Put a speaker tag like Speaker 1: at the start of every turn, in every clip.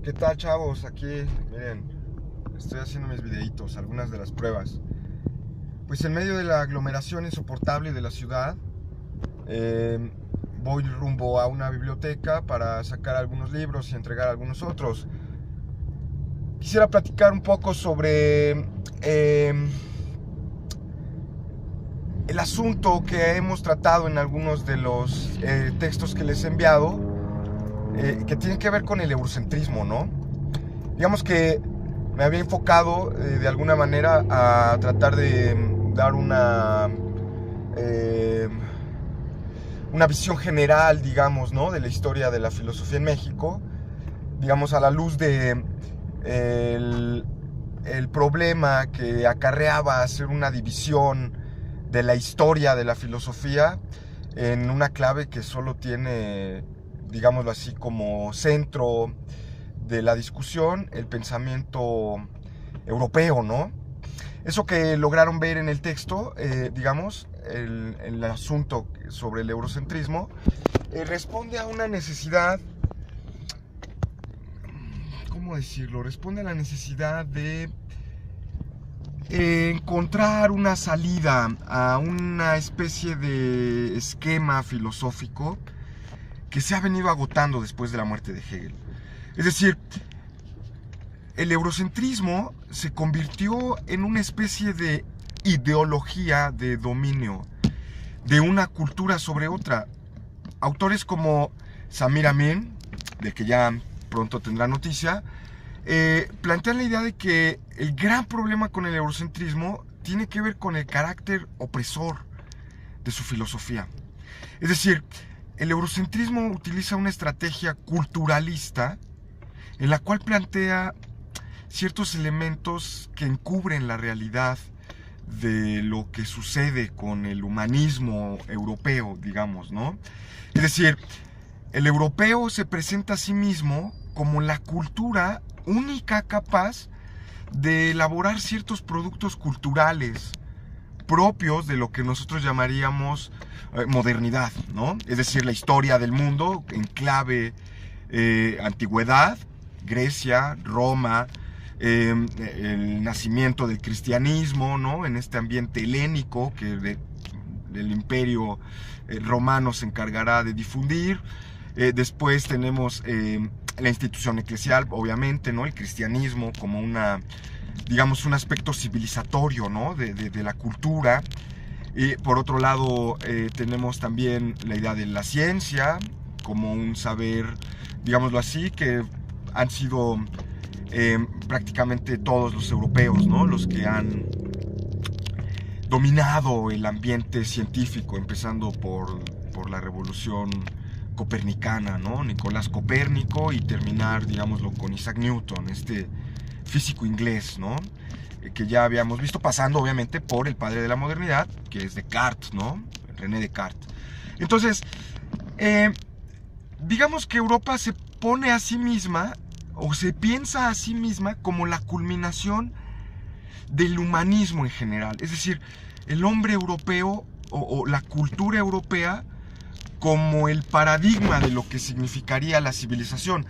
Speaker 1: ¿Qué tal, chavos? Aquí, miren, estoy haciendo mis videitos, algunas de las pruebas. Pues en medio de la aglomeración insoportable de la ciudad, eh, voy rumbo a una biblioteca para sacar algunos libros y entregar algunos otros. Quisiera platicar un poco sobre el asunto que hemos tratado en algunos de los textos que les he enviado, que tiene que ver con el eurocentrismo, ¿no? Digamos que me había enfocado de alguna manera a tratar de dar eh, una visión general, digamos, ¿no? De la historia de la filosofía en México, digamos, a la luz de el problema que acarreaba hacer una división de la historia de la filosofía en una clave que solo tiene, digámoslo así, como centro de la discusión el pensamiento europeo, ¿no? Eso que lograron ver en el texto, digamos, el asunto sobre el eurocentrismo, responde a una necesidad, ¿cómo decirlo? Responde a la necesidad de encontrar una salida a una especie de esquema filosófico que se ha venido agotando después de la muerte de Hegel. Es decir, el eurocentrismo se convirtió en una especie de ideología de dominio de una cultura sobre otra. Autores como Samir Amin, de que ya pronto tendrá noticia, plantean la idea de que el gran problema con el eurocentrismo tiene que ver con el carácter opresor de su filosofía. Es decir, el eurocentrismo utiliza una estrategia culturalista en la cual plantea ciertos elementos que encubren la realidad de lo que sucede con el humanismo europeo, digamos, ¿no? Es decir, el europeo se presenta a sí mismo como la cultura única capaz de elaborar ciertos productos culturales propios de lo que nosotros llamaríamos modernidad, ¿no? Es decir, la historia del mundo en clave antigüedad, Grecia, Roma, el nacimiento del cristianismo, ¿no? En este ambiente helénico que del imperio romano se encargará de difundir. Después tenemos la institución eclesial, obviamente, ¿no? El cristianismo como digamos, un aspecto civilizatorio, ¿no? de la cultura. Y por otro lado, tenemos también la idea de la ciencia como un saber, digámoslo así, que han sido prácticamente todos los europeos, ¿no? Los que han dominado el ambiente científico, empezando por la revolución copernicana, ¿no? Nicolás Copérnico, y terminar, digámoslo, con Isaac Newton, este físico inglés, ¿no? Que ya habíamos visto, pasando obviamente por el padre de la modernidad, que es Descartes, ¿no? René Descartes. Entonces, digamos que Europa se pone a sí misma, o se piensa a sí misma como la culminación del humanismo en general. Es decir, el hombre europeo o la cultura europea como el paradigma de lo que significaría la civilización,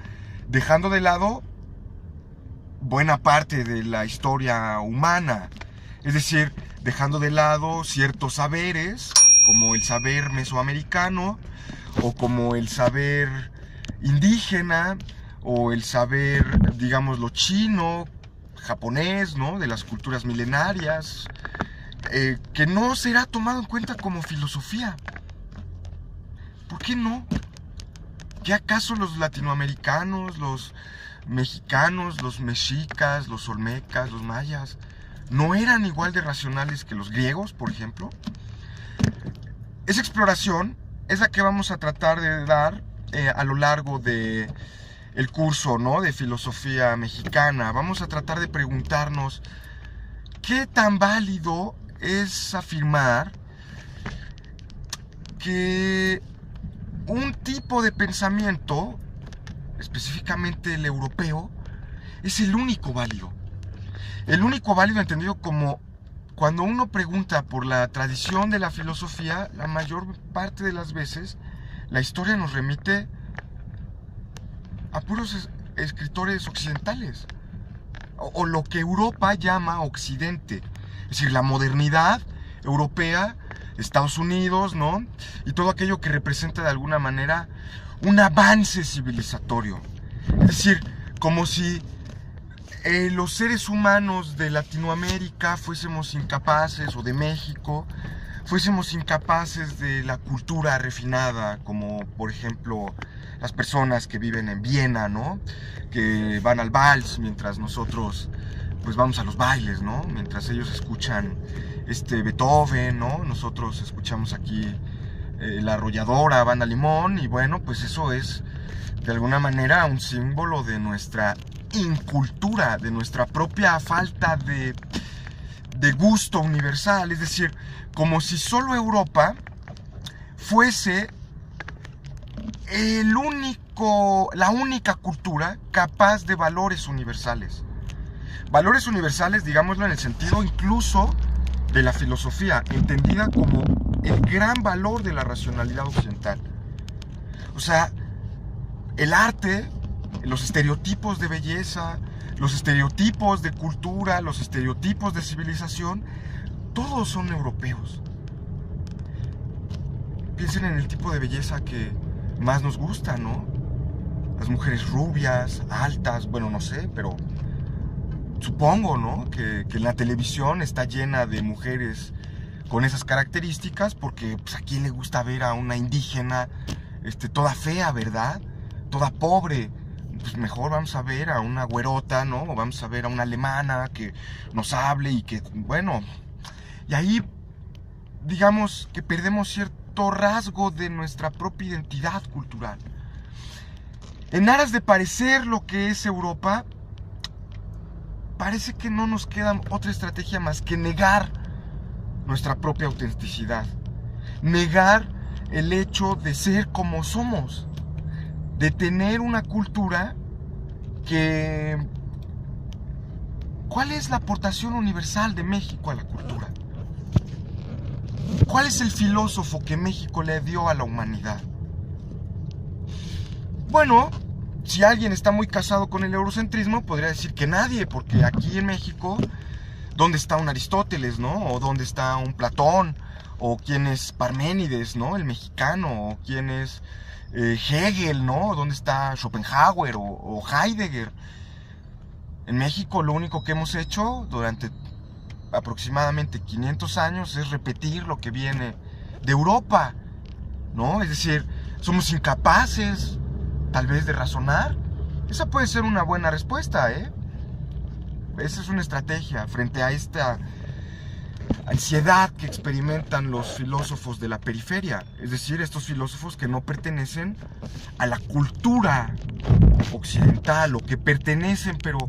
Speaker 1: dejando de lado buena parte de la historia humana. Es decir, dejando de lado ciertos saberes, como el saber mesoamericano, o como el saber indígena, o el saber, digámoslo, chino, japonés, ¿no? De las culturas milenarias, que no será tomado en cuenta como filosofía. ¿Por qué no? ¿Qué acaso los latinoamericanos, los mexicanos, los mexicas, los olmecas, los mayas, no eran igual de racionales que los griegos, por ejemplo? Esa exploración es la que vamos a tratar de dar a lo largo de el curso, ¿no? De filosofía mexicana. Vamos a tratar de preguntarnos qué tan válido es afirmar que un tipo de pensamiento, específicamente el europeo, es el único válido. El único válido entendido como cuando uno pregunta por la tradición de la filosofía, la mayor parte de las veces la historia nos remite a puros escritores occidentales, o lo que Europa llama Occidente, es decir, la modernidad europea, Estados Unidos, ¿no? Y todo aquello que representa de alguna manera un avance civilizatorio. Es decir, como si los seres humanos de Latinoamérica fuésemos incapaces, o de México, fuésemos incapaces de la cultura refinada, como por ejemplo las personas que viven en Viena, ¿no? Que van al vals mientras nosotros pues vamos a los bailes, ¿no? Mientras ellos escuchan Beethoven, ¿no? Nosotros escuchamos aquí La Arrolladora, Banda Limón, y bueno, pues eso es de alguna manera un símbolo de nuestra incultura, de nuestra propia falta de gusto universal. Es decir, como si solo Europa fuese la única cultura capaz de valores universales. Valores universales, digámoslo, en el sentido incluso de la filosofía, entendida como el gran valor de la racionalidad occidental. O sea, el arte, los estereotipos de belleza, los estereotipos de cultura, los estereotipos de civilización, todos son europeos. Piensen en el tipo de belleza que más nos gusta, ¿no? Las mujeres rubias, altas, bueno, no sé, pero supongo, ¿no? Que la televisión está llena de mujeres con esas características, porque pues, ¿a quién le gusta ver a una indígena toda fea, verdad? Toda pobre. Pues mejor vamos a ver a una güerota, ¿no? O vamos a ver a una alemana que nos hable y que, bueno, y ahí digamos que perdemos cierto rasgo de nuestra propia identidad cultural. En aras de parecer lo que es Europa, parece que no nos queda otra estrategia más que negar nuestra propia autenticidad, negar el hecho de ser como somos, de tener una cultura que... ¿Cuál es la aportación universal de México a la cultura? ¿Cuál es el filósofo que México le dio a la humanidad? Bueno, si alguien está muy casado con el eurocentrismo, podría decir que nadie, porque aquí en México, ¿dónde está un Aristóteles, no? O ¿dónde está un Platón? O ¿quién es Parménides, no? El mexicano, o ¿quién es Hegel, no? ¿Dónde está Schopenhauer o Heidegger? En México lo único que hemos hecho durante aproximadamente 500 años es repetir lo que viene de Europa, ¿no? Es decir, somos incapaces tal vez de razonar. Esa puede ser una buena respuesta, ¿eh? Esa es una estrategia frente a esta ansiedad que experimentan los filósofos de la periferia, es decir, estos filósofos que no pertenecen a la cultura occidental, o que pertenecen pero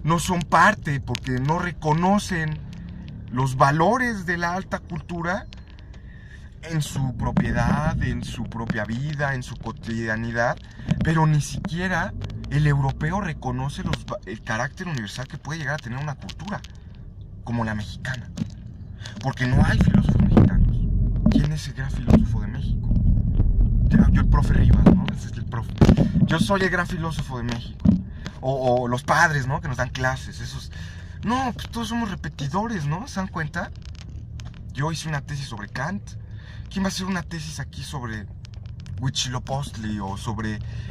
Speaker 1: no son parte porque no reconocen los valores de la alta cultura en su propiedad, en su propia vida, en su cotidianidad, pero ni siquiera el europeo reconoce el carácter universal que puede llegar a tener una cultura como la mexicana. Porque no hay filósofos mexicanos. ¿Quién es el gran filósofo de México? Yo el profe Rivas, ¿no? Ese es el profe. Yo soy el gran filósofo de México. O los padres, ¿no? Que nos dan clases. Esos. No, pues todos somos repetidores, ¿no? ¿Se dan cuenta? Yo hice una tesis sobre Kant. ¿Quién va a hacer una tesis aquí sobre Huitzilopochtli o sobre